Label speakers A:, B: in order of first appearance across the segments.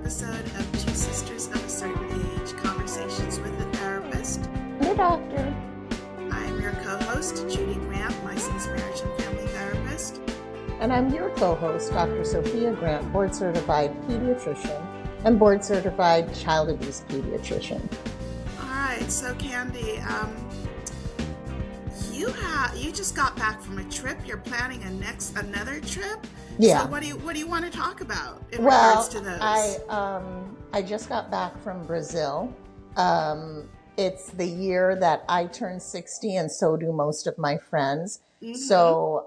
A: episode of Two Sisters of a Certain Age, Conversations with a Therapist.
B: The doctor.
A: I'm your co-host, Judy Grant, licensed marriage and family therapist.
B: And I'm your co-host, Dr. Sophia Grant, board-certified pediatrician and board-certified child abuse pediatrician.
A: All right, so Candy, you just got back from a trip. You're planning another trip.
B: Yeah.
A: So what do you want to talk about in regards to those?
B: I just got back from Brazil. It's the year that I turned 60, and so do most of my friends. Mm-hmm. So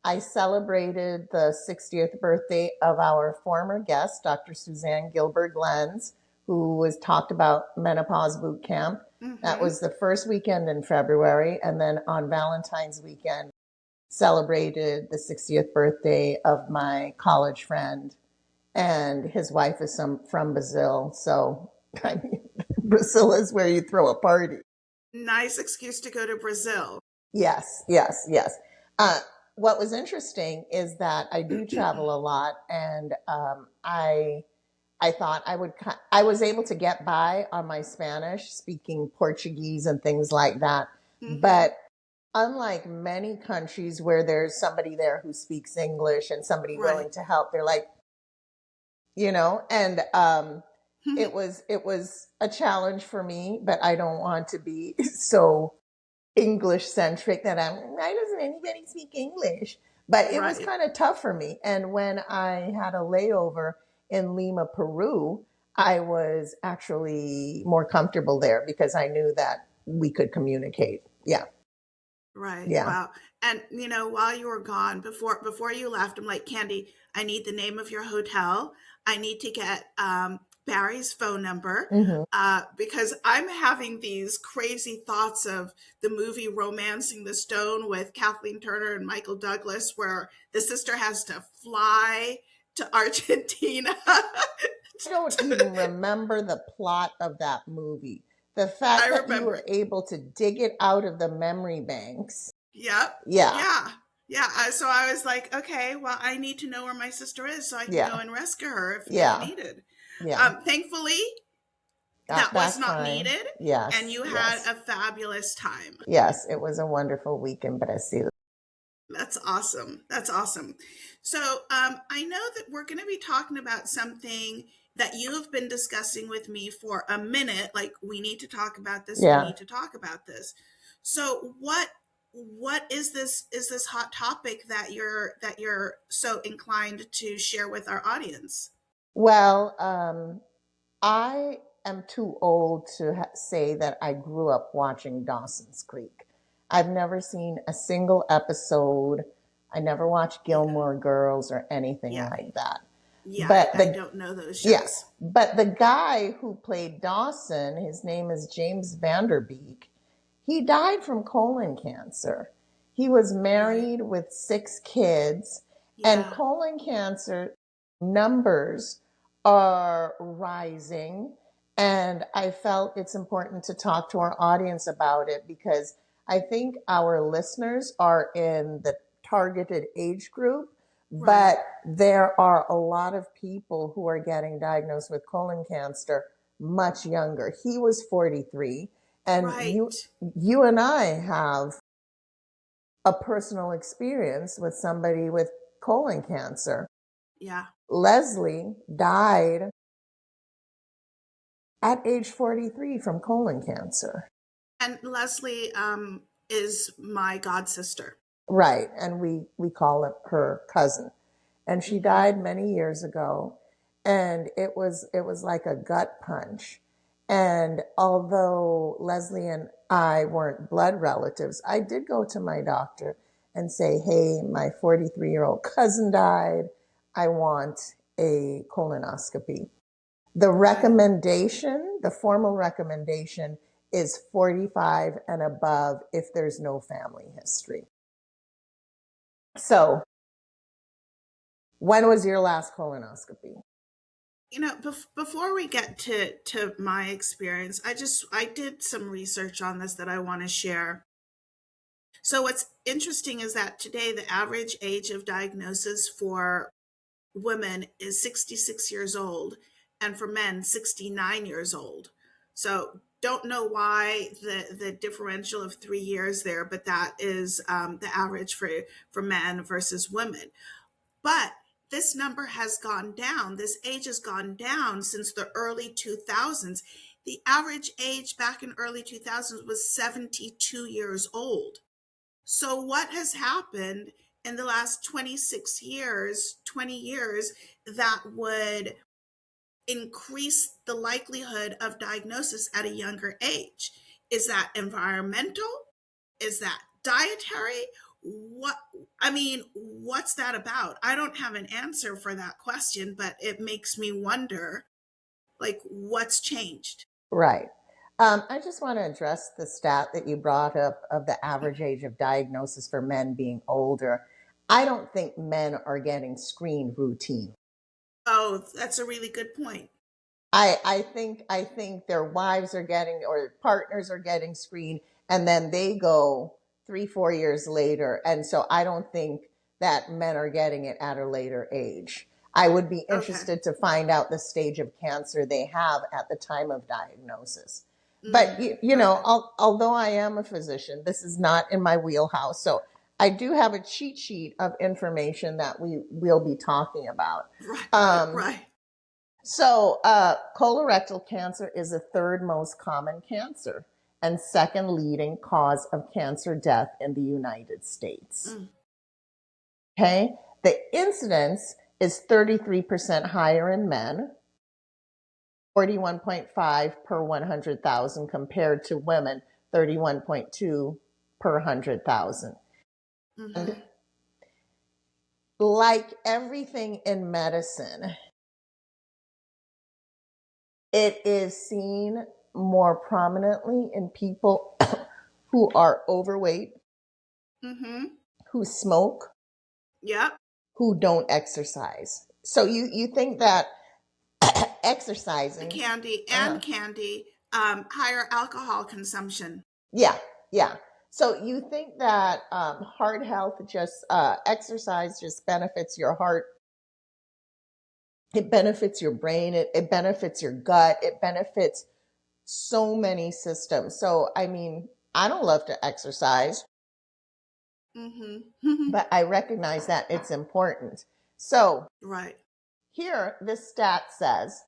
B: I celebrated the 60th birthday of our former guest, Dr. Suzanne Gilbert-Lenz, who was talked about menopause boot camp. Mm-hmm. That was the first weekend in February, and then on Valentine's weekend, celebrated the 60th birthday of my college friend, and his wife is from Brazil. So, I mean, Brazil is where you throw a party.
A: Nice excuse to go to Brazil.
B: Yes. What was interesting is that I do travel a lot, and I thought I was able to get by on my Spanish, speaking Portuguese and things like that. Mm-hmm. But unlike many countries where there's somebody there who speaks English and somebody willing to help, they're like, and it was a challenge for me, but I don't want to be so English centric that why doesn't anybody speak English? But it was kind of tough for me. And when I had a layover in Lima, Peru, I was actually more comfortable there because I knew that we could communicate. Yeah.
A: Right. Yeah. Wow. And while you were gone, before you left, I'm like, Candy, I need the name of your hotel. I need to get Barry's phone number, because I'm having these crazy thoughts of the movie Romancing the Stone with Kathleen Turner and Michael Douglas, where the sister has to fly to Argentina.
B: I don't even remember the plot of that movie. The fact that you were able to dig it out of the memory banks.
A: Yep.
B: Yeah.
A: So I was like, okay, well, I need to know where my sister is so I can go and rescue her if needed.
B: Yeah.
A: Thankfully, that was not needed.
B: Yes.
A: And you had a fabulous time.
B: Yes, it was a wonderful week in Brazil.
A: That's awesome. So I know that we're going to be talking about something that you have been discussing with me for a minute. Like, we need to talk about this. Yeah. We need to talk about this. So what is this hot topic that you're so inclined to share with our audience?
B: Well, I am too old to say that I grew up watching Dawson's Creek. I've never seen a single episode. I never watched Gilmore Girls or anything like that.
A: Yeah, but I don't know those shows.
B: Yes, but the guy who played Dawson, his name is James Vanderbeek. He died from colon cancer. He was married with 6 kids, and colon cancer numbers are rising. And I felt it's important to talk to our audience about it because I think our listeners are in the targeted age group, but there are a lot of people who are getting diagnosed with colon cancer much younger. He was 43, and you and I have a personal experience with somebody with colon cancer.
A: Yeah.
B: Leslie died at age 43 from colon cancer.
A: And Leslie is my god sister.
B: Right. And we call her cousin. And she died many years ago. And it was like a gut punch. And although Leslie and I weren't blood relatives, I did go to my doctor and say, hey, my 43-year-old cousin died. I want a colonoscopy. The recommendation, the formal recommendation, is 45 and above if there's no family history. So, when was your last colonoscopy?
A: Before we get to my experience, I did some research on this that I want to share. So what's interesting is that today the average age of diagnosis for women is 66 years old, and for men 69 years old. So don't know why the differential of 3 years there, but that is the average for men versus women. But this number has gone down. This age has gone down since the early 2000s. The average age back in early 2000s was 72 years old. So what has happened in the last 26 years, 20 years that would increase the likelihood of diagnosis at a younger age? Is that environmental? Is that dietary? What, I mean, what's that about? I don't have an answer for that question, but it makes me wonder, like, what's changed?
B: Right. I just want to address the stat that you brought up of the average age of diagnosis for men being older. I don't think men are getting screened routine.
A: Oh, that's a really good point.
B: I think their wives are getting, or partners are getting screened, and then they go 3-4 years later. And so I don't think that men are getting it at a later age. I would be interested to find out the stage of cancer they have at the time of diagnosis. But you know, although I am a physician, this is not in my wheelhouse. So I do have a cheat sheet of information that we will be talking about.
A: Right.
B: So colorectal cancer is the third most common cancer and second leading cause of cancer death in the United States. Okay, the incidence is 33% higher in men, 41.5 per 100,000 compared to women, 31.2 per 100,000. And like everything in medicine, it is seen more prominently in people who are overweight, who smoke, who don't exercise. So you think that exercising,
A: candy, higher alcohol consumption.
B: Yeah. So you think that heart health, just exercise just benefits your heart. It benefits your brain. It benefits your gut. It benefits so many systems. So, I mean, I don't love to exercise, but I recognize that it's important. So, here, this stat says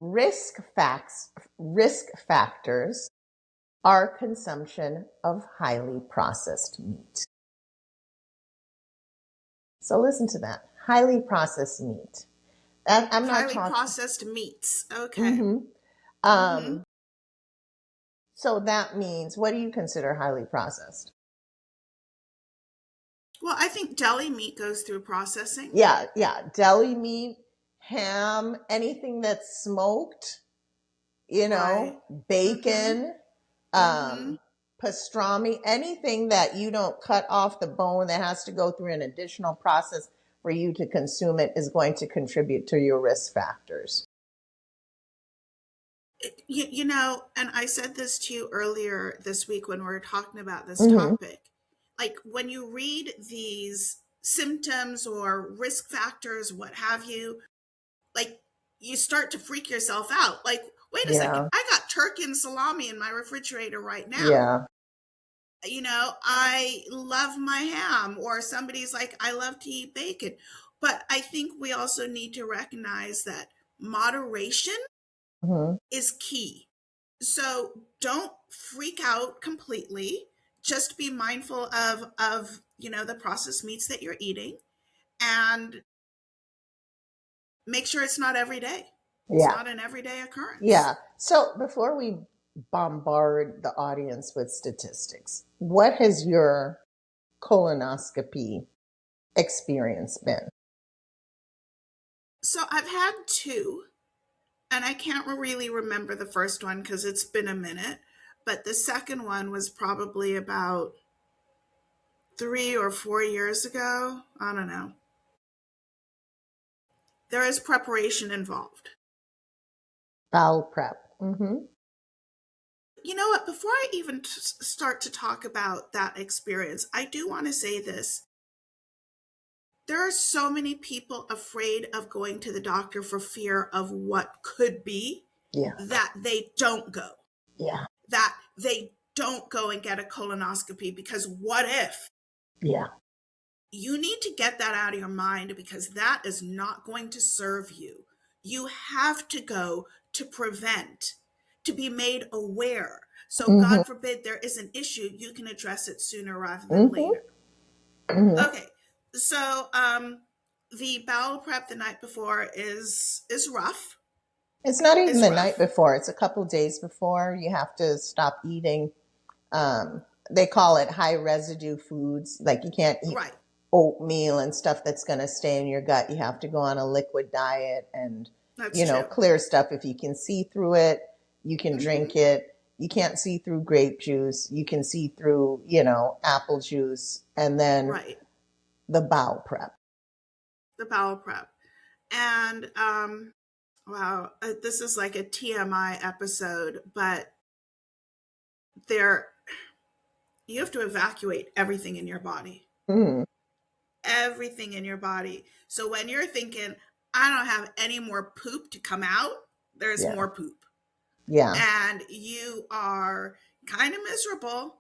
B: risk factors are consumption of highly processed meat. So listen to that. Highly processed meat. I'm not
A: highly
B: talking
A: processed meats. Okay.
B: So that means, what do you consider highly processed?
A: Well, I think deli meat goes through processing.
B: Yeah. Deli meat, ham, anything that's smoked, bacon, pastrami, anything that you don't cut off the bone that has to go through an additional process for you to consume it is going to contribute to your risk factors.
A: You know, and I said this to you earlier this week when we were talking about this topic. Like, when you read these symptoms or risk factors, what have you, like, you start to freak yourself out. Like, wait a second, I got turkey and salami in my refrigerator right now. You know, I love my ham, or somebody's like, I love to eat bacon. But I think we also need to recognize that moderation is key. So don't freak out completely. Just be mindful of the processed meats that you're eating, and make sure it's not every day. It's not an everyday occurrence.
B: Yeah. So before we bombard the audience with statistics, what has your colonoscopy experience been?
A: So I've had two, and I can't really remember the first one because it's been a minute, but the second one was probably about 3 or 4 years ago. I don't know. There is preparation involved.
B: Bowel prep.
A: You know what? Before I even start to talk about that experience, I do want to say this. there are so many people afraid of going to the doctor for fear of what could be, that they don't go. That they don't go and get a colonoscopy because what if? You need to get that out of your mind, because that is not going to serve you. You have to go to prevent, to be made aware. So God forbid there is an issue, you can address it sooner rather than later. Okay. So the bowel prep the night before is rough.
B: It's not even the night before. It's a couple days before. You have to stop eating. They call it high residue foods. Like you can't eat oatmeal and stuff that's going to stay in your gut. You have to go on a liquid diet and, clear stuff. If you can see through it, you can drink it. You can't see through grape juice. You can see through, apple juice. And then the bowel prep.
A: The bowel prep. And, wow, this is like a TMI episode, but you have to evacuate everything in your body. Everything in your body. So when you're thinking, I don't have any more poop to come out, there's more poop. And you are kind of miserable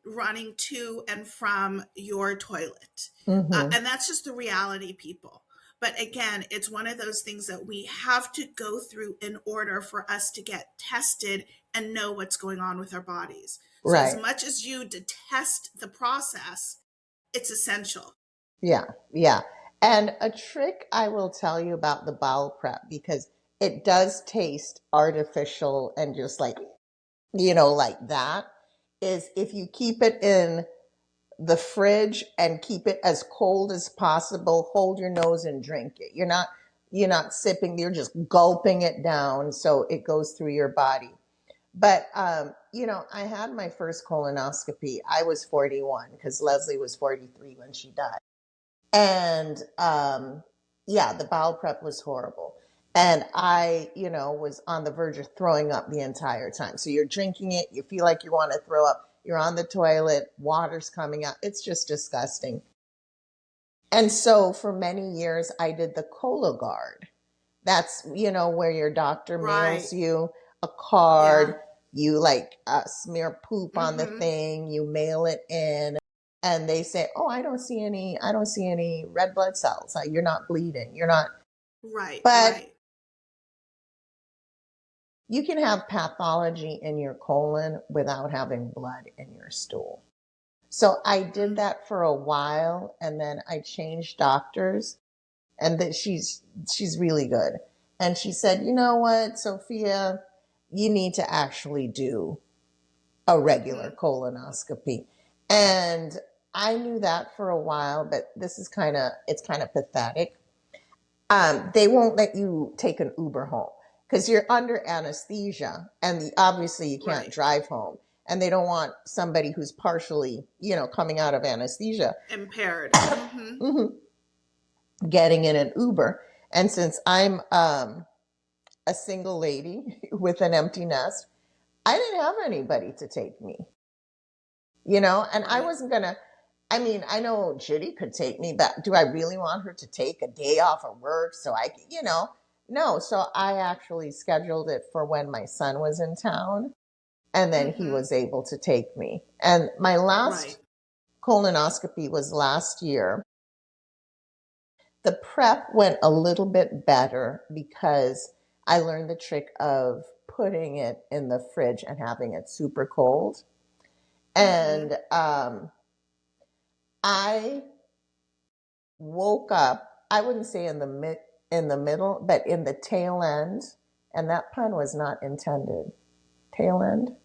A: running to and from your toilet. And that's just the reality, people. But again, it's one of those things that we have to go through in order for us to get tested and know what's going on with our bodies. So as much as you detest the process, it's essential.
B: Yeah. And a trick I will tell you about the bowel prep, because it does taste artificial and just like, like that, is if you keep it in the fridge and keep it as cold as possible, hold your nose and drink it. You're not sipping, you're just gulping it down so it goes through your body. But, I had my first colonoscopy. I was 41 because Leslie was 43 when she died. And, the bowel prep was horrible. And I, was on the verge of throwing up the entire time. So you're drinking it, you feel like you want to throw up, you're on the toilet, water's coming out. It's just disgusting. And so for many years, I did the Cologuard. That's, where your doctor mails you a card, you smear poop on the thing, you mail it in, and they say, oh, I don't see any red blood cells. You're not bleeding. You're not. But you can have pathology in your colon without having blood in your stool. So I did that for a while, and then I changed doctors, and that she's really good. And she said, you know what, Sophia, you need to actually do a regular colonoscopy. And I knew that for a while, but this is it's kind of pathetic. They won't let you take an Uber home because you're under anesthesia, and obviously you can't drive home. And they don't want somebody who's partially, coming out of anesthesia,
A: impaired,
B: getting in an Uber. And since I'm a single lady with an empty nest, I didn't have anybody to take me, and I wasn't going to, I know Judy could take me, but do I really want her to take a day off of work so I could, no. So I actually scheduled it for when my son was in town, and then he was able to take me. And my last colonoscopy was last year. The prep went a little bit better because I learned the trick of putting it in the fridge and having it super cold. And I woke up, I wouldn't say in the middle, but in the tail end, and that pun was not intended. Tail end.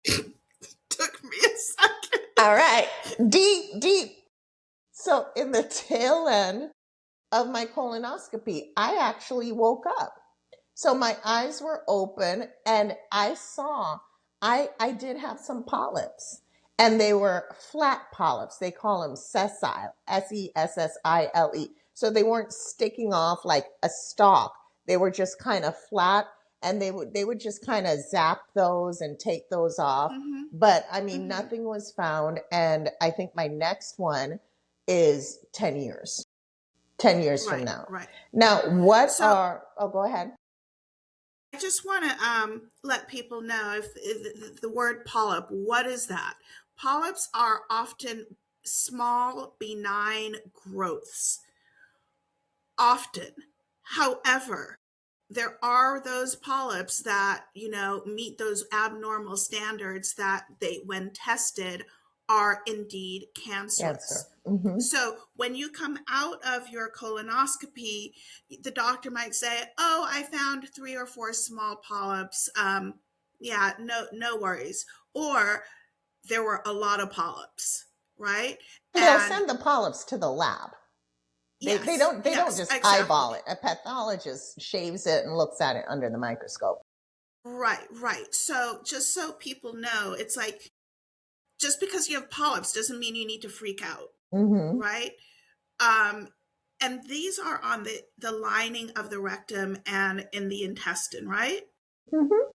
A: Took me a second.
B: All right. Deep. So in the tail end of my colonoscopy, I actually woke up. So my eyes were open, and I saw I did have some polyps, and they were flat polyps. They call them sessile, Sessile. So they weren't sticking off like a stalk. They were just kind of flat, and they would just kind of zap those and take those off.
A: Mm-hmm.
B: But I mean,
A: Mm-hmm.
B: nothing was found. And I think my next one is 10 years. 10 years from now.
A: Right.
B: Now, go ahead.
A: I just want to let people know if the word polyp, what is that? Polyps are often small, benign growths. Often. However, there are those polyps that, meet those abnormal standards that when tested, are indeed cancerous.
B: Mm-hmm.
A: So when you come out of your colonoscopy, the doctor might say, "Oh, I found 3 or 4 small polyps. Yeah, no worries." Or there were a lot of polyps, right?
B: They'll
A: And
B: send the polyps to the lab. They don't just
A: exactly.
B: eyeball it. A pathologist shaves it and looks at it under the microscope.
A: Right. So just so people know, it's like, just because you have polyps doesn't mean you need to freak out,
B: Mm-hmm.
A: right? And these are on the lining of the rectum and in the intestine, right?
B: Mm-hmm.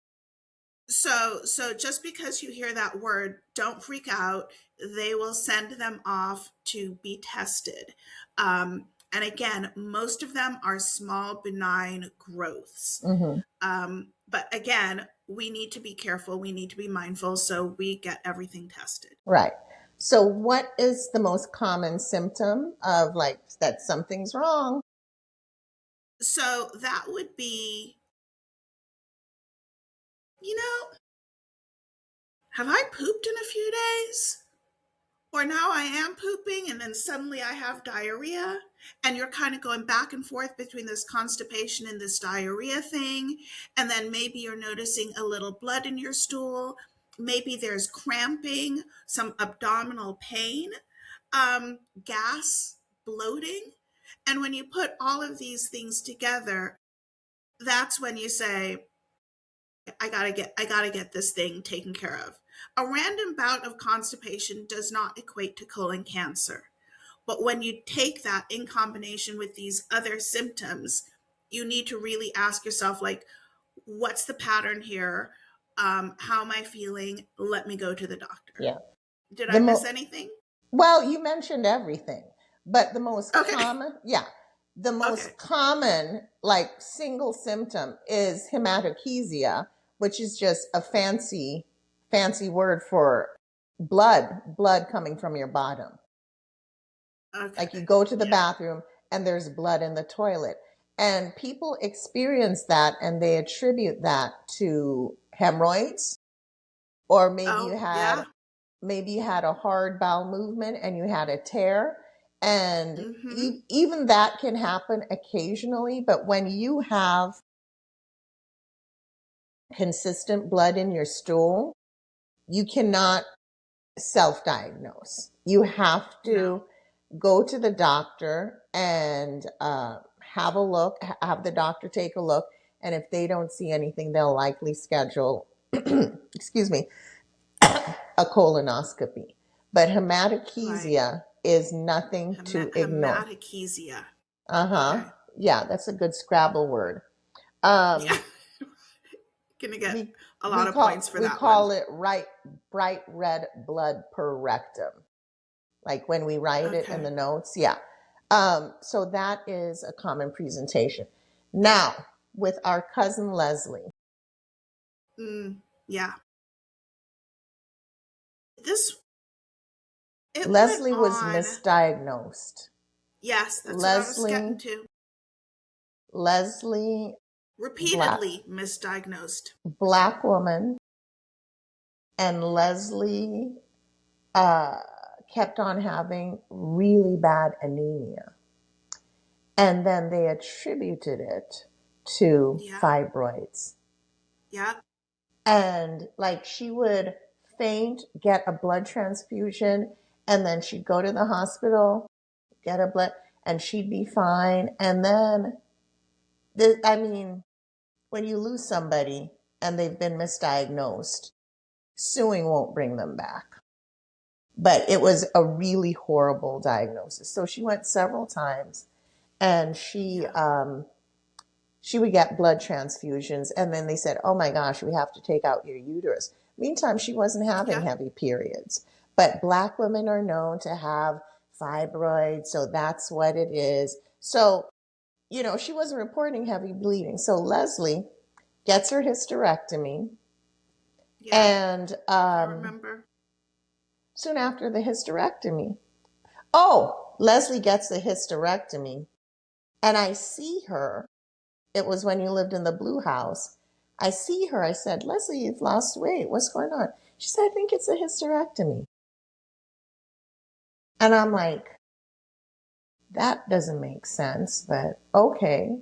A: So just because you hear that word, don't freak out. They will send them off to be tested. And again, most of them are small, benign growths.
B: Mm-hmm.
A: But again, we need to be careful. We need to be mindful. So we get everything tested.
B: Right. So what is the most common symptom of that something's wrong?
A: So that would be, have I pooped in a few days? Or now I am pooping and then suddenly I have diarrhea, and you're kind of going back and forth between this constipation and this diarrhea thing. And then maybe you're noticing a little blood in your stool. Maybe there's cramping, some abdominal pain, gas, bloating. And when you put all of these things together, that's when you say, I gotta get this thing taken care of. A random bout of constipation does not equate to colon cancer. But when you take that in combination with these other symptoms, you need to really ask yourself, like, what's the pattern here? How am I feeling? Let me go to the doctor.
B: Yeah.
A: Did I miss anything?
B: Well, you mentioned everything, but the most common, single symptom is hematochesia, which is just a fancy word for blood coming from your bottom.
A: Okay.
B: Like you go to the bathroom and there's blood in the toilet. And people experience that and they attribute that to hemorrhoids, or maybe you had a hard bowel movement and you had a tear. And even that can happen occasionally. But when you have consistent blood in your stool, you cannot self-diagnose. You have to go to the doctor and have a look, have the doctor take a look. And if they don't see anything, they'll likely schedule, excuse me, a colonoscopy. But hematochesia is nothing to ignore.
A: Hematochesia.
B: Okay. Yeah, that's a good Scrabble word. Gonna
A: get a lot of points for that.
B: We call it bright red blood per rectum. Like when we write it in the notes. Yeah. So that is a common presentation. Now, with our cousin Leslie.
A: Yeah.
B: Leslie was misdiagnosed.
A: Yes, that's what I was getting to.
B: Leslie
A: repeatedly misdiagnosed.
B: Black woman. And Leslie kept on having really bad anemia. And then they attributed it to fibroids.
A: Yeah.
B: And she would faint, get a blood transfusion, and then she'd go to the hospital, get a blood, and she'd be fine. And then, when you lose somebody and they've been misdiagnosed, suing won't bring them back. But it was a really horrible diagnosis. So she went several times, and she she would get blood transfusions, and then they said, oh my gosh, we have to take out your uterus. Meantime, she wasn't having
A: Yeah.
B: heavy periods. But Black women are known to have fibroids, so that's what it is. So, she wasn't reporting heavy bleeding. So Leslie gets her hysterectomy.
A: Yeah.
B: And
A: I remember.
B: soon after the hysterectomy, Leslie gets the hysterectomy. And I see her. It was when you lived in the blue house. I see her. I said, Leslie, you've lost weight. What's going on? She said, I think it's a hysterectomy. And I'm like, that doesn't make sense, but okay.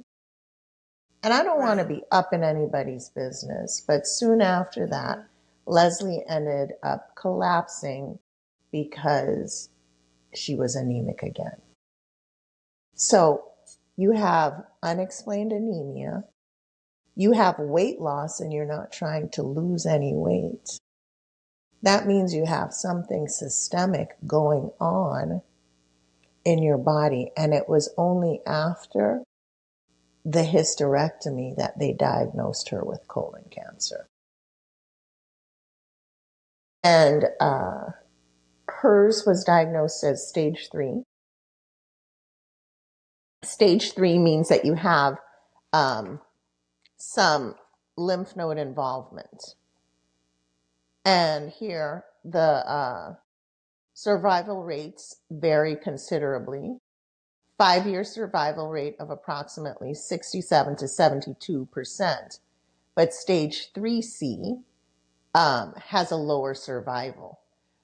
B: And I don't want to be up in anybody's business. But soon after that, Leslie ended up collapsing because she was anemic again. So you have unexplained anemia. You have weight loss and you're not trying to lose any weight. That means you have something systemic going on in your body. And it was only after the hysterectomy that they diagnosed her with colon cancer. And hers was diagnosed as stage 3. Stage 3 means that you have some lymph node involvement. And here, the survival rates vary considerably. 5-year survival rate of approximately 67 to 72%. But stage 3C has a lower survival.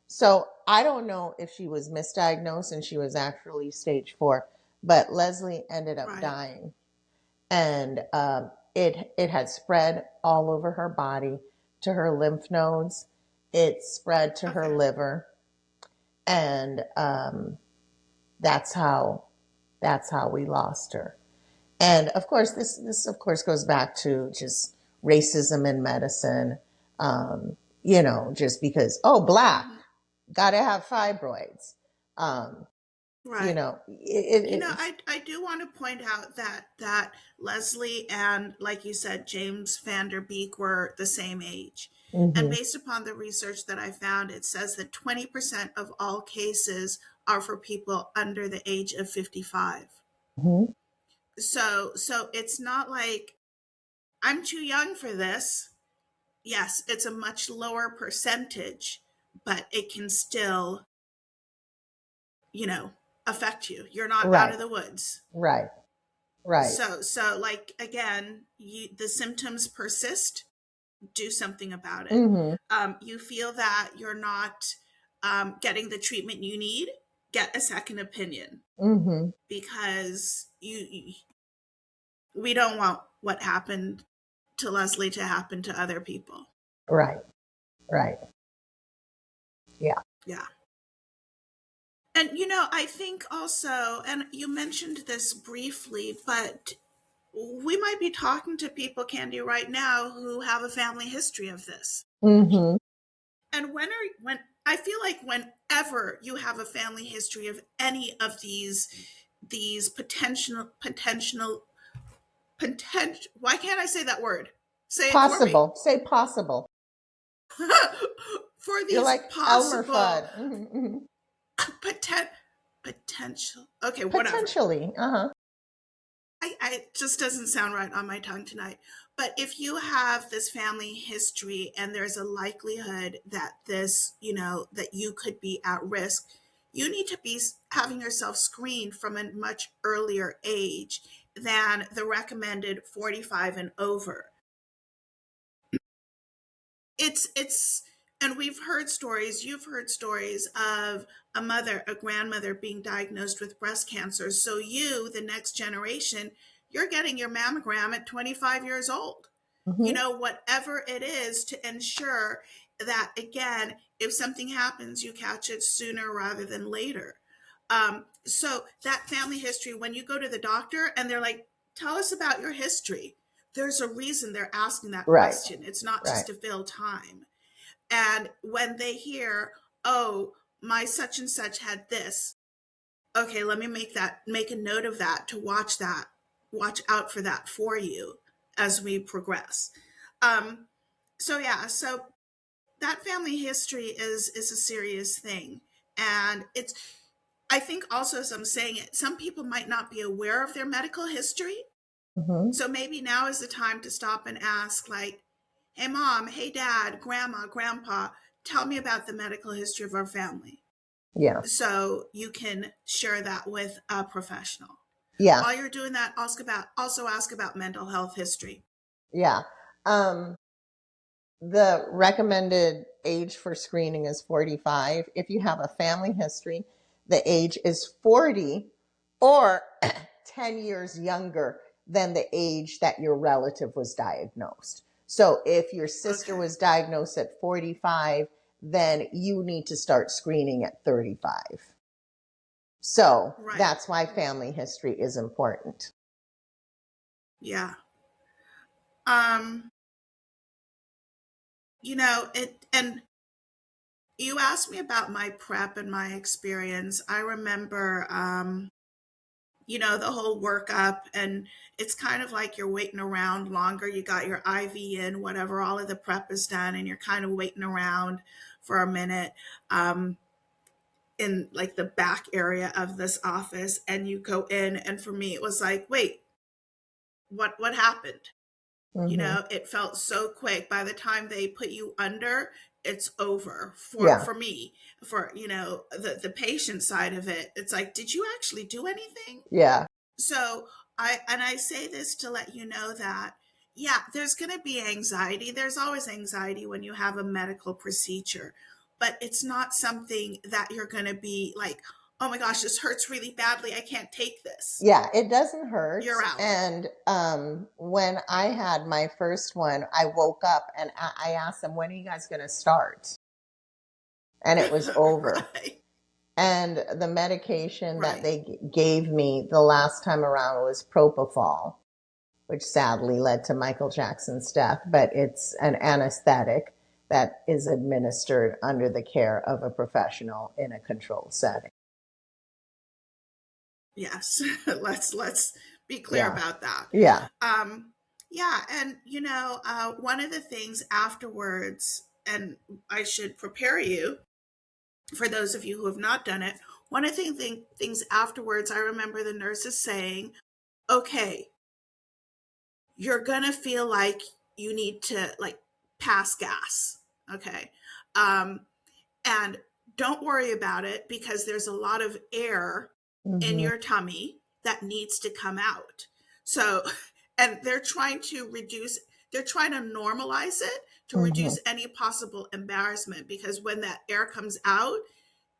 B: So I don't know if she was misdiagnosed and she was actually stage 4, but Leslie ended up dying. And it had spread all over her body to her lymph nodes. It spread to her liver. And that's how we lost her. And of course, this of course goes back to just racism in medicine. Just because, Black, gotta have fibroids.
A: Right. I do want to point out that Leslie and, like you said, James Van Der Beek were the same age. Mm-hmm. And based upon the research that I found, it says that 20% of all cases are for people under the age of 55. Mm-hmm. So it's not like I'm too young for this. Yes, it's a much lower percentage, but it can still, affect you. You're not out of the woods.
B: Right.
A: So like, again, the symptoms persist, do something about it.
B: Mm-hmm.
A: You feel that you're not getting the treatment you need, get a second opinion.
B: Mm-hmm.
A: Because we don't want what happened to Leslie to happen to other people.
B: Right.
A: Yeah. And, I think also, and you mentioned this briefly, but we might be talking to people, Candy, right now who have a family history of this.
B: Mm-hmm.
A: And when I feel like whenever you have a family history of any of these potential, why can't I say that word? Say
B: possible.
A: It for me.
B: Say possible.
A: For these
B: You're like
A: possible
B: Elmer Fudd. Mm-hmm.
A: potential. Okay, whatever.
B: Potentially.
A: It just doesn't sound right on my tongue tonight. But if you have this family history and there's a likelihood that this, that you could be at risk, you need to be having yourself screened from a much earlier age than the recommended 45 and over. And you've heard stories of a grandmother being diagnosed with breast cancer. So you, the next generation, you're getting your mammogram at 25 years old. Mm-hmm. Whatever it is to ensure that, again, if something happens, you catch it sooner rather than later. So that family history, when you go to the doctor and they're like, tell us about your history, there's a reason they're asking that question. It's not just to fill time. And when they hear, my such and such had this, okay, let me make a note of that, to watch that, watch out for that for you as we progress. So yeah, so that family history is a serious thing, and it's, I think also, as I'm saying it, some people might not be aware of their medical history.
B: Mm-hmm.
A: So maybe now is the time to stop and ask, like, hey mom, hey dad, grandma, grandpa, tell me about the medical history of our family,
B: Yeah.
A: so you can share that with a professional.
B: Yeah.
A: While you're doing that, also ask about mental health history.
B: Yeah. The recommended age for screening is 45. If you have a family history, the age is 40 or 10 years younger than the age that your relative was diagnosed. So if your sister
A: Okay.
B: was diagnosed at 45, then you need to start screening at 35. So
A: Right.
B: that's why family history is important.
A: Yeah. It, and you asked me about my prep and my experience. I remember, the whole workup, and it's kind of like you're waiting around longer. You got your IV in, whatever, all of the prep is done, and you're kind of waiting around for a minute, in like the back area of this office, and you go in, and for me it was like, wait, what happened?
B: Mm-hmm.
A: It felt so quick. By the time they put you under, it's over for
B: Yeah.
A: me. For the patient side of it, it's like, did you actually do anything?
B: Yeah.
A: So I say this to let you know that, yeah, there's going to be anxiety. There's always anxiety when you have a medical procedure, but it's not something that you're going to be like, oh my gosh, this hurts really badly, I can't take this.
B: Yeah, it doesn't hurt.
A: You're out.
B: And when I had my first one, I woke up and I asked them, when are you guys going to start? And it was over.
A: Right.
B: And the medication that
A: Right.
B: they gave me the last time around was propofol, which sadly led to Michael Jackson's death. But it's an anesthetic that is administered under the care of a professional in a controlled setting.
A: Yes. Let's be clear
B: Yeah.
A: about that.
B: Yeah.
A: Yeah, and one of the things afterwards, and I should prepare you for those of you who have not done it. One of the things afterwards, I remember the nurses saying, okay, you're gonna feel like you need to, like, pass gas. Okay. um and don't worry about it, because there's a lot of air in
B: Mm-hmm.
A: your tummy that needs to come out. So, and they're trying to normalize it to
B: Mm-hmm.
A: reduce any possible embarrassment, because when that air comes out,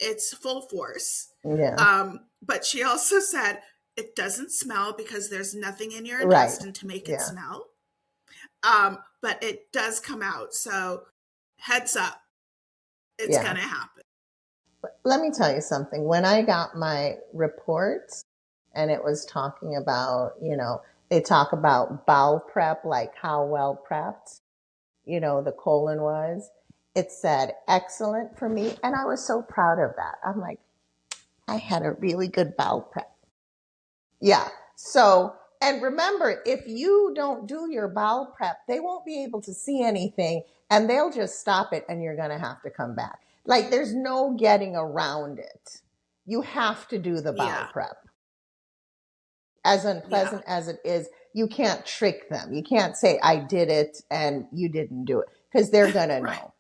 A: it's full force.
B: Yeah.
A: But she also said it doesn't smell because there's nothing in your
B: Right.
A: intestine to make it
B: Yeah.
A: smell. But it does come out. So heads up, it's
B: Yeah.
A: going to happen.
B: Let me tell you something. When I got my reports and it was talking about, they talk about bowel prep, like how well prepped, the colon was. It said excellent for me. And I was so proud of that. I'm like, I had a really good bowel prep. Yeah. So, and remember, if you don't do your bowel prep, they won't be able to see anything and they'll just stop it and you're going to have to come back. Like, there's no getting around it. You have to do the bowel
A: Yeah.
B: prep. As
A: Yeah.
B: unpleasant as it is, you can't trick them. You can't say, I did it and you didn't do it, because they're going to
A: Right.
B: know.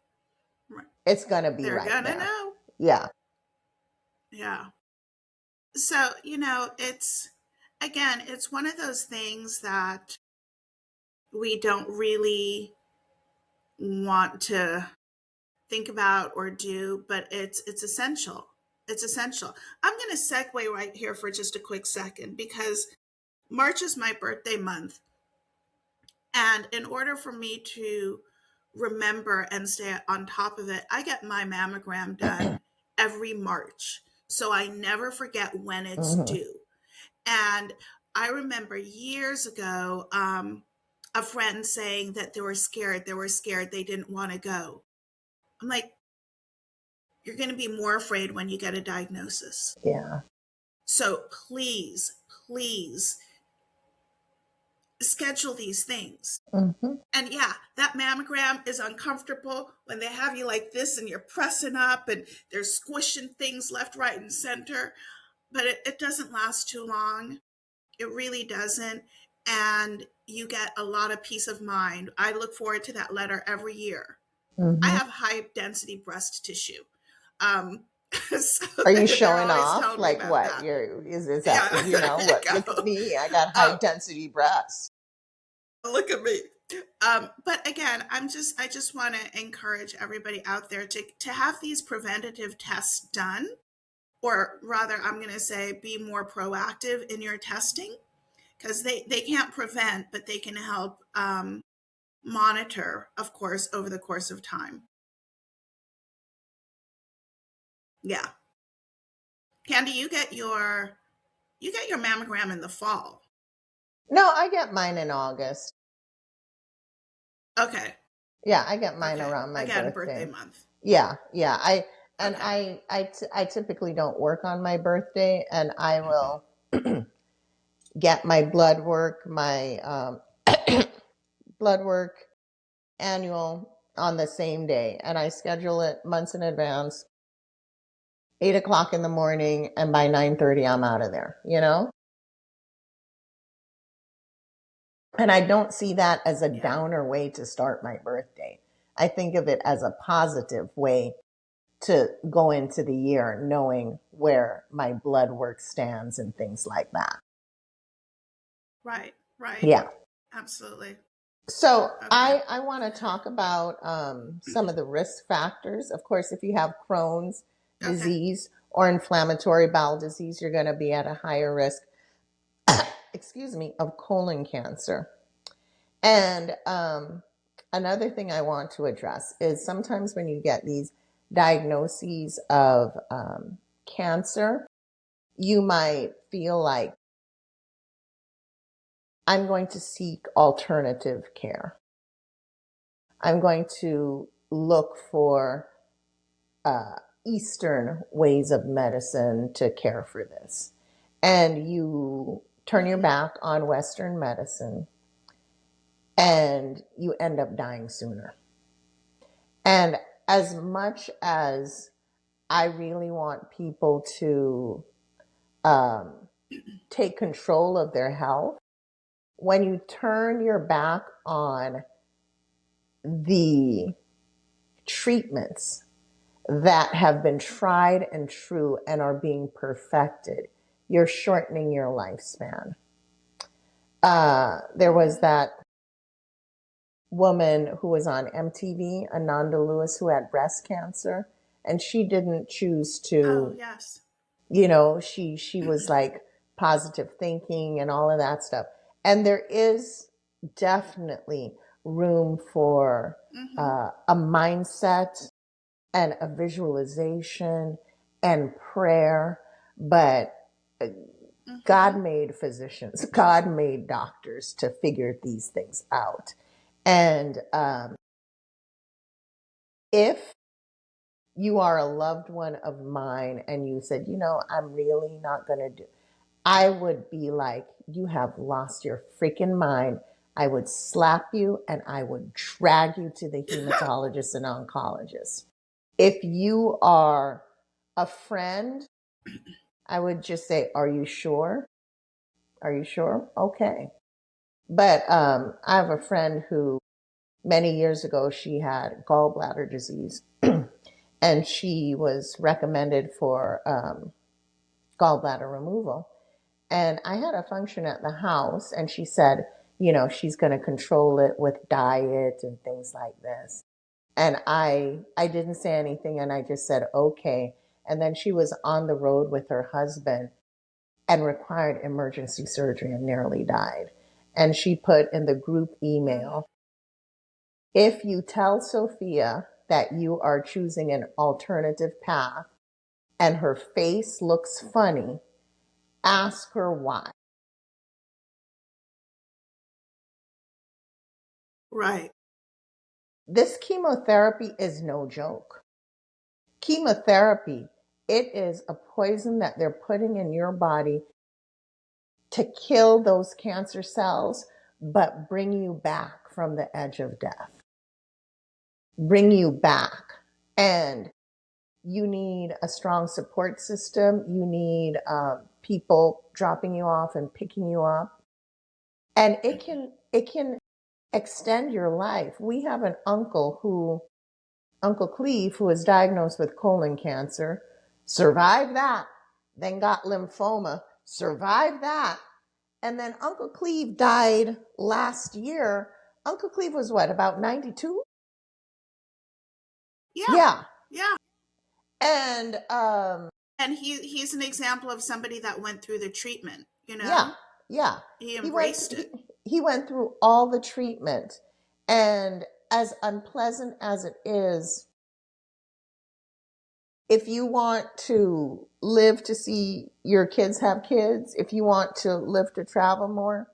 A: Right.
B: It's going to be
A: They're
B: right
A: going to
B: there.
A: know.
B: Yeah.
A: Yeah. So, it's one of those things that we don't really want to think about or do, but it's essential. It's essential. I'm going to segue right here for just a quick second, because March is my birthday month. And in order for me to remember and stay on top of it, I get my mammogram done every March. So I never forget when it's
B: Mm-hmm.
A: due. And I remember years ago, a friend saying that they were scared. They were scared. They didn't want to go. I'm like, you're going to be more afraid when you get a diagnosis.
B: Yeah.
A: So please, please schedule these things.
B: Mm-hmm.
A: And yeah, that mammogram is uncomfortable when they have you like this and you're pressing up and they're squishing things left, right, and center. But it doesn't last too long. It really doesn't. And you get a lot of peace of mind. I look forward to that letter every year. I
B: Mm-hmm.
A: have high density breast tissue. Um, so
B: Are you
A: they're
B: showing
A: always
B: off?
A: telling me
B: Like
A: about
B: what?
A: that.
B: Is that,
A: Yeah, there
B: what?
A: you
B: Look at
A: go.
B: me. I got high
A: Um,
B: density breasts.
A: Look at me. But again, I just want to encourage everybody out there to have these preventative tests done, or rather, I'm going to say be more proactive in your testing, because they can't prevent, but they can help monitor, of course, over the course of time. Yeah. Candy, you get your mammogram in the fall.
B: No, I get mine in August.
A: Okay.
B: Yeah, I get mine
A: Okay.
B: around my
A: Again, birthday
B: birthday.
A: month.
B: Yeah, yeah.
A: Okay.
B: I typically don't work on my birthday, and I will get my blood work, my blood work annual on the same day, and I schedule it months in advance. 8 o'clock in the morning, and by 9:30, I'm out of there. And I don't see that as a
A: Yeah.
B: downer way to start my birthday. I think of it as a positive way to go into the year knowing where my blood work stands and things like that.
A: Right. Right.
B: Yeah.
A: Absolutely.
B: So
A: Okay.
B: I want to talk about some of the risk factors. Of course, if you have Crohn's
A: Okay.
B: disease or inflammatory bowel disease, you're going to be at a higher risk, excuse me, of colon cancer. And another thing I want to address is sometimes when you get these diagnoses of cancer, you might feel like I'm going to seek alternative care. I'm going to look for Eastern ways of medicine to care for this. And you turn your
A: Mm-hmm.
B: back on Western medicine and you end up dying sooner. And as much as I really want people to um, take control of their health, when you turn your back on the treatments that have been tried and true and are being perfected, you're shortening your lifespan. There was
A: Mm-hmm.
B: that woman who was on MTV, Ananda Lewis, who had breast cancer, and she didn't choose
A: Oh,
B: to,
A: yes.
B: she was like positive thinking and all of that stuff. And there is definitely room for
A: Mm-hmm.
B: a mindset and a visualization and prayer, but God
A: Mm-hmm.
B: made physicians, God made doctors to figure these things out. And if you are a loved one of mine and you said, I'm really not going to do, I would be like, you have lost your freaking mind. I would slap you and I would drag you to the hematologist and oncologist. If you are a friend, I would just say, are you sure? Are you sure? Okay. But I have a friend who many years ago, she had gallbladder disease and she was recommended for gallbladder removal. And I had a function at the house and she said, she's going to control it with diet and things like this. And I didn't say anything and I just said, okay. And then she was on the road with her husband and required emergency surgery and nearly died. And she put in the group
A: Mm.
B: email, if you tell Sophia that you are choosing an alternative path and her face looks funny, ask her why.
A: Right.
B: This chemotherapy is no joke. Chemotherapy, it is a poison that they're putting in your body to kill those cancer cells but bring you back from the edge of death. Bring you back. And you need a strong support system. You need people dropping you off and picking you up. And it can extend your life. We have an Uncle Cleve, who was diagnosed with colon cancer, survived that, then got lymphoma, survived that. And then Uncle Cleve died last year. Uncle Cleve was what, about 92?
A: Yeah.
B: And
A: he's an example of somebody that went through the treatment, you know?
B: Yeah.
A: He embraced it.
B: He went through all the treatment. And as unpleasant as it is, if you want to live to see your kids have kids, if you want to live to travel more,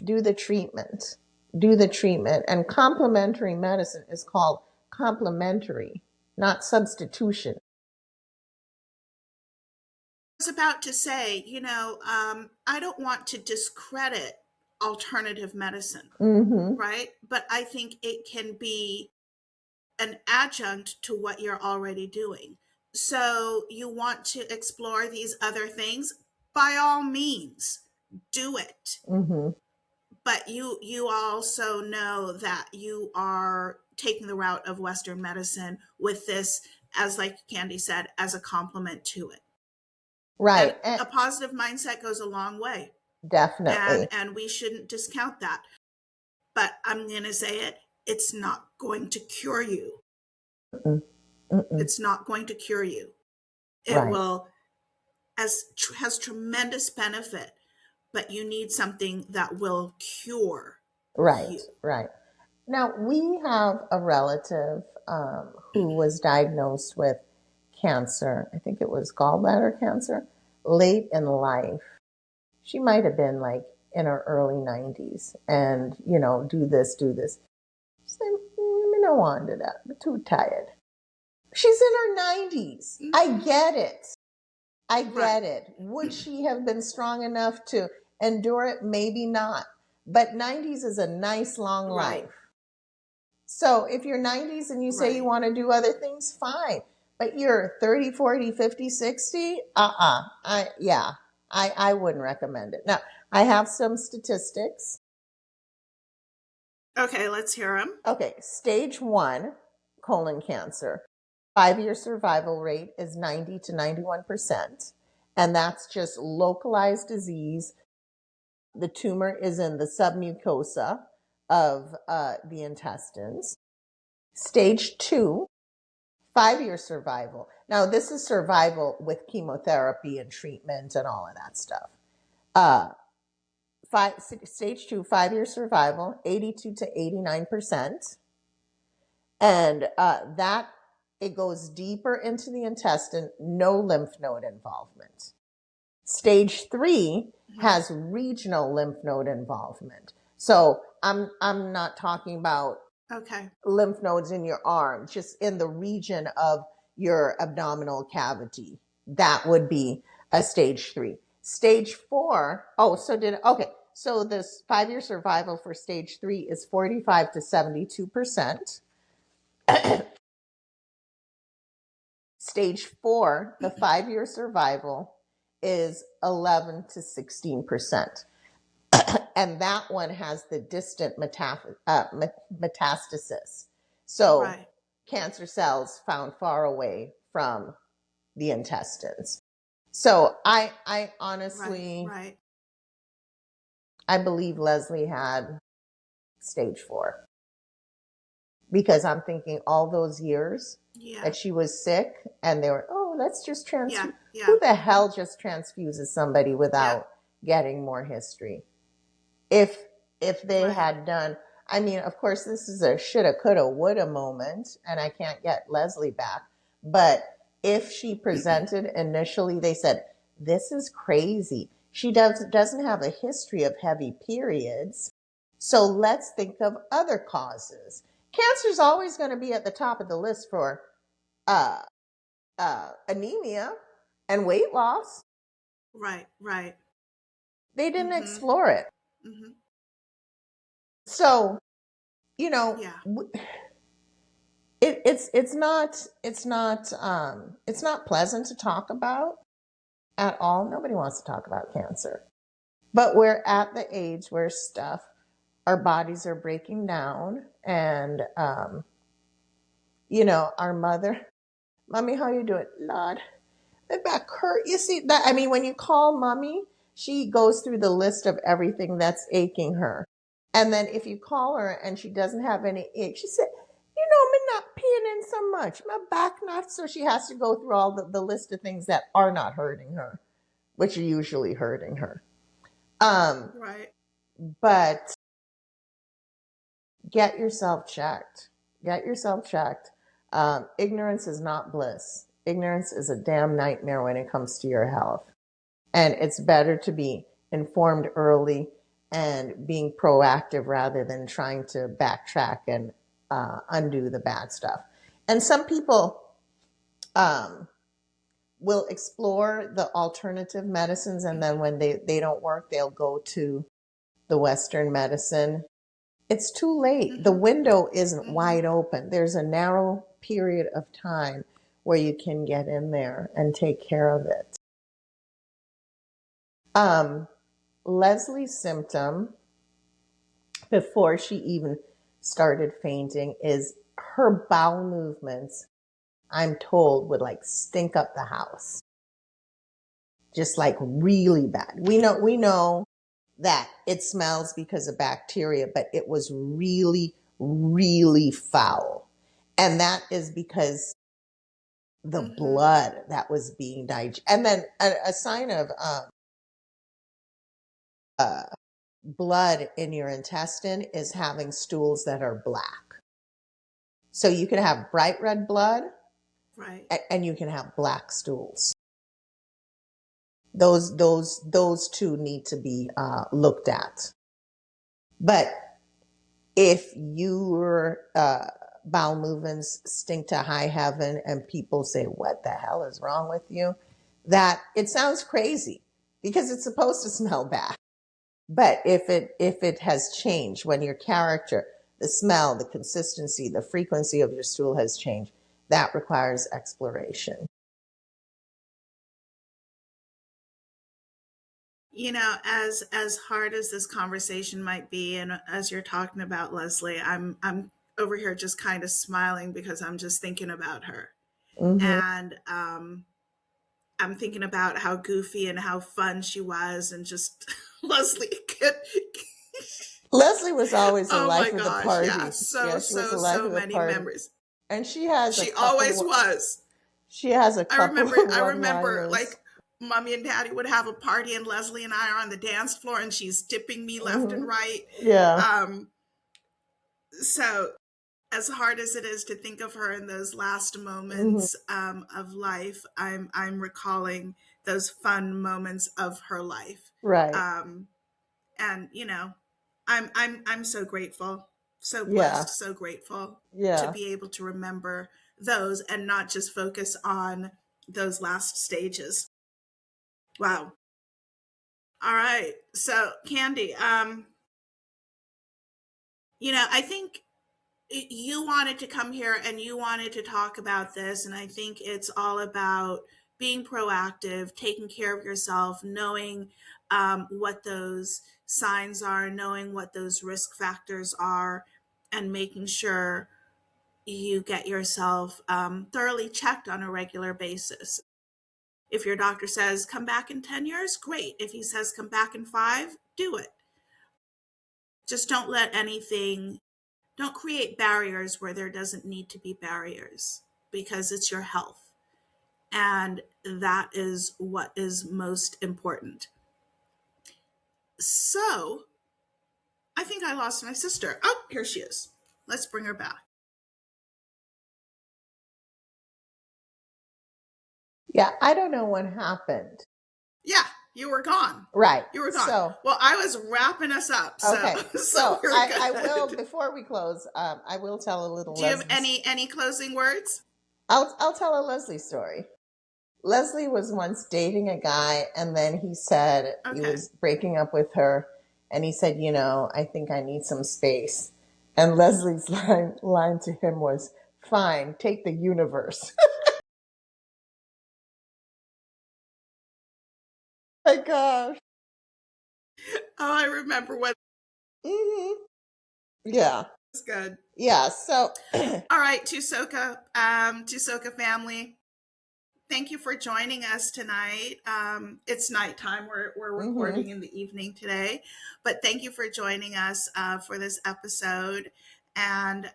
B: do the treatment. Do the treatment. And complementary medicine is called complementary, not substitution.
A: I was about to say, I don't want to discredit alternative medicine, right? But I think it can be an adjunct to what you're already doing. So you want to explore these other things, by all means, do it. But you also know that you are taking the route of Western medicine with this, as like Candy said, as a complement to it.
B: Right.
A: And a positive mindset goes a long way.
B: Definitely.
A: And we shouldn't discount that. But I'm going to say it, it's not going to cure you. It's not going to cure you. It will, has tremendous benefit, but you need something that will cure you.
B: Right. Now, we have a relative who was diagnosed with cancer. I think it was gallbladder cancer, late in life. She might have been like in her early 90s and, do this. She said, I don't want to do that. I'm too tired. She's in her 90s. I get it. Would she have been strong enough to endure it? Maybe not. But 90s is a nice long life. So if you're 90s and you say you want to do other things, fine. But you're 30, 40, 50, 60, I wouldn't recommend it. Now, I have some statistics.
A: Okay, let's hear them.
B: Okay, stage 1 colon cancer. 5-year survival rate is 90 to 91%. And that's just localized disease. The tumor is in the submucosa of the intestines. Stage 2, 5-year survival. Now, this is survival with chemotherapy and treatment and all of that stuff. Stage 2, 5-year survival, 82 to 89%. And that, it goes deeper into the intestine, no lymph node involvement. Stage 3 has regional lymph node involvement. So I'm not talking about lymph nodes in your arm, just in the region of your abdominal cavity. That would be a stage 3. Stage 4, so this 5-year survival for stage 3 is 45 to 72%. Stage 4, the 5-year survival is 11 to 16%. And that one has the distant metastasis. So cancer cells found far away from the intestines. So I honestly, I believe Leslie had stage 4. Because I'm thinking all those years that she was sick and they were, let's just transfuse. Who the hell just transfuses somebody without getting more history? If they had done, I mean, of course, this is a shoulda, coulda, woulda moment, and I can't get Leslie back. But if she presented initially, they said, this is crazy. She doesn't have a history of heavy periods. So let's think of other causes. Cancer is always going to be at the top of the list for anemia and weight loss.
A: Right.
B: They didn't explore it. So, you know,
A: Yeah.
B: it's not pleasant to talk about at all. Nobody wants to talk about cancer. But we're at the age where our bodies are breaking down, and our mother, mommy, how you doing? Lord, the back hurt. You see that? I mean, when you call mommy, she goes through the list of everything that's aching her. And then if you call her and she doesn't have any ache, she said, me not peeing in so much. My back not. So she has to go through all the list of things that are not hurting her, which are usually hurting her.
A: Right.
B: But get yourself checked. Get yourself checked. Ignorance is not bliss. Ignorance is a damn nightmare when it comes to your health. And it's better to be informed early and being proactive rather than trying to backtrack and undo the bad stuff. And some people will explore the alternative medicines, and then when they don't work, they'll go to the Western medicine. It's too late.
A: Mm-hmm.
B: The window isn't
A: Mm-hmm.
B: wide open. There's a narrow period of time where you can get in there and take care of it. Leslie's symptom before she even started fainting is her bowel movements, I'm told, would like stink up the house. Just like really bad. We know that it smells because of bacteria, but it was really, really foul. And that is because the
A: Mm-hmm.
B: blood that was being digested. And then a sign of blood in your intestine is having stools that are black. So you can have bright red blood,
A: right,
B: and you can have black stools. Those two need to be looked at. But if your bowel movements stink to high heaven and people say, what the hell is wrong with you? That it sounds crazy because it's supposed to smell bad. But if it has changed, when your character, the smell, the consistency, the frequency of your stool has changed, that requires exploration.
A: As hard as this conversation might be, and as you're talking about Leslie, I'm over here just kind of smiling because I'm just thinking about her.
B: Mm-hmm.
A: And I'm thinking about how goofy and how fun she was, and just Leslie could.
B: Leslie was always the
A: Oh
B: life
A: my
B: of the
A: gosh,
B: party.
A: yeah,
B: Yeah, she was the life of the
A: many
B: party.
A: memories.
B: And she has
A: She always was.
B: She has a couple of
A: I remember
B: one-liners.
A: like mommy and daddy would have a party and Leslie and I are on the dance floor and she's tipping me left and right.
B: Yeah.
A: So as hard as it is to think of her in those last moments of life, I'm recalling those fun moments of her life.
B: Right.
A: And I'm so grateful, so blessed, so grateful to be able to remember those and not just focus on those last stages. Wow. All right. So Candy, I think you wanted to come here and you wanted to talk about this, and I think it's all about being proactive, taking care of yourself, knowing what those signs are, knowing what those risk factors are, and making sure you get yourself thoroughly checked on a regular basis. If your doctor says come back in 10 years, great. If he says come back in 5, do it. Just don't create barriers where there doesn't need to be barriers, because it's your health. And that is what is most important. So I think I lost my sister. Oh, here she is. Let's bring her back.
B: Yeah, I don't know what happened.
A: Yeah, you were gone.
B: Right.
A: You were gone.
B: So,
A: well, I was wrapping us up. So,
B: okay.
A: so
B: I will, before we close, I will tell a little.
A: Do you have any closing words?
B: I'll tell a Leslie story. Leslie was once dating a guy, and then he said he was breaking up with her, And he said, I think I need some space. And Leslie's line to him was, fine, take the universe. My gosh.
A: Oh, I remember what.
B: Mm-hmm. Yeah.
A: It's good.
B: Yeah. So.
A: All right, Tusoka family. Thank you for joining us tonight. It's nighttime. We're recording in the evening today, but thank you for joining us for this episode. And,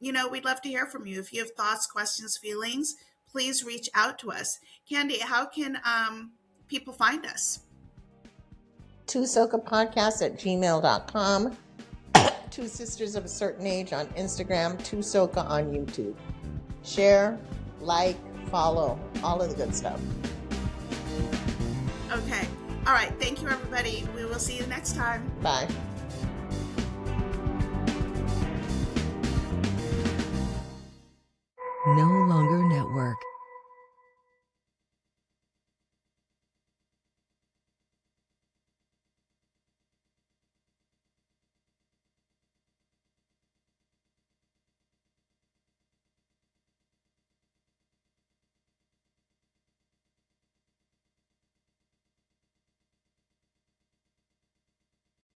A: we'd love to hear from you. If you have thoughts, questions, feelings, please reach out to us. Candy, how can people find us?
B: TwoSokaPodcast@gmail.com. Two Sisters of a Certain Age on Instagram. Tusoka on YouTube. Share, like, follow, all of the good stuff.
A: Okay. All right. Thank you, everybody. We will see you next time.
B: Bye.